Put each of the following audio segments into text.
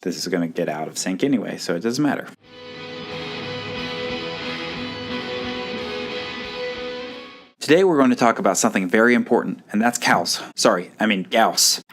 This is going to get out of sync anyway, so it doesn't matter. Today we're going to talk about something very important, and that's Gauss.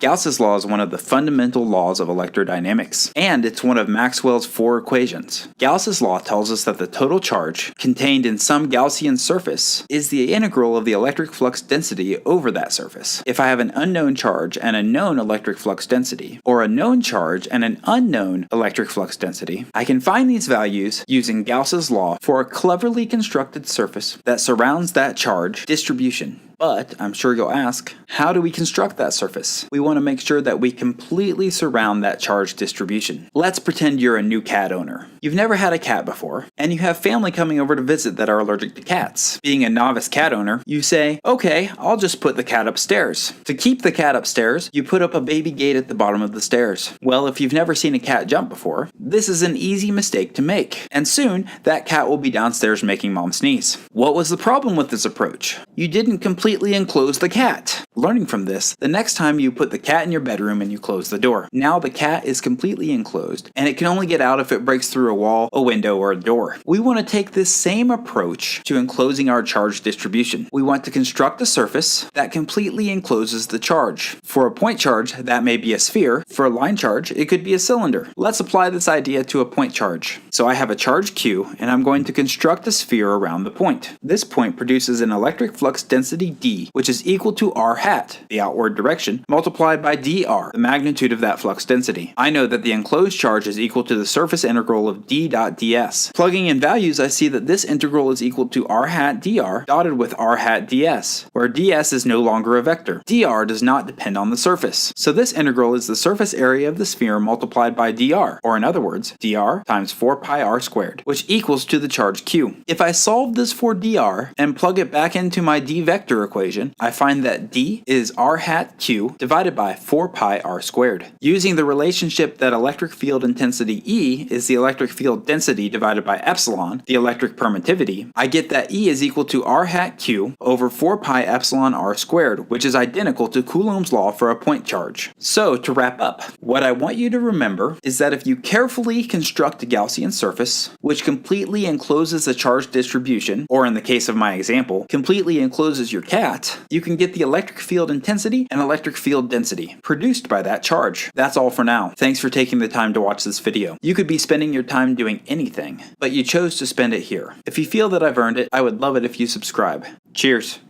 Gauss's law is one of the fundamental laws of electrodynamics, and it's one of Maxwell's 4 equations. Gauss's law tells us that the total charge contained in some Gaussian surface is the integral of the electric flux density over that surface. If I have an unknown charge and a known electric flux density, or a known charge and an unknown electric flux density, I can find these values using Gauss's law for a cleverly constructed surface that surrounds that charge distribution. But I'm sure you'll ask, how do we construct that surface? We want to make sure that we completely surround that charge distribution. Let's pretend you're a new cat owner. You've never had a cat before, and you have family coming over to visit that are allergic to cats. Being a novice cat owner, you say, okay, I'll just put the cat upstairs. To keep the cat upstairs, you put up a baby gate at the bottom of the stairs. Well, if you've never seen a cat jump before, this is an easy mistake to make, and soon that cat will be downstairs making mom sneeze. What was the problem with this approach? You didn't completely enclose the cat. Learning from this, the next time you put the cat in your bedroom and you close the door. Now the cat is completely enclosed, and it can only get out if it breaks through a wall, a window, or a door. We want to take this same approach to enclosing our charge distribution. We want to construct a surface that completely encloses the charge. For a point charge, that may be a sphere. For a line charge, it could be a cylinder. Let's apply this idea to a point charge. So I have a charge Q, and I'm going to construct a sphere around the point. This point produces an electric flux density D, which is equal to R hat, the outward direction, multiplied by dr, the magnitude of that flux density. I know that the enclosed charge is equal to the surface integral of d dot ds. Plugging in values, I see that this integral is equal to R hat dr dotted with R hat ds, where ds is no longer a vector. Dr does not depend on the surface. So this integral is the surface area of the sphere multiplied by dr, or in other words, dr times 4 pi r squared, which equals to the charge q. If I solve this for dr and plug it back into my d vector equation, I find that d is r hat q divided by 4 pi r squared. Using the relationship that electric field intensity E is the electric field density divided by epsilon, the electric permittivity, I get that E is equal to r hat q over 4 pi epsilon r squared, which is identical to Coulomb's law for a point charge. So to wrap up, what I want you to remember is that if you carefully construct a Gaussian surface, which completely encloses a charge distribution, or in the case of my example, completely encloses your cat, you can get the electric field intensity and electric field density produced by that charge. That's all for now. Thanks for taking the time to watch this video. You could be spending your time doing anything, but you chose to spend it here. If you feel that I've earned it, I would love it if you subscribe. Cheers!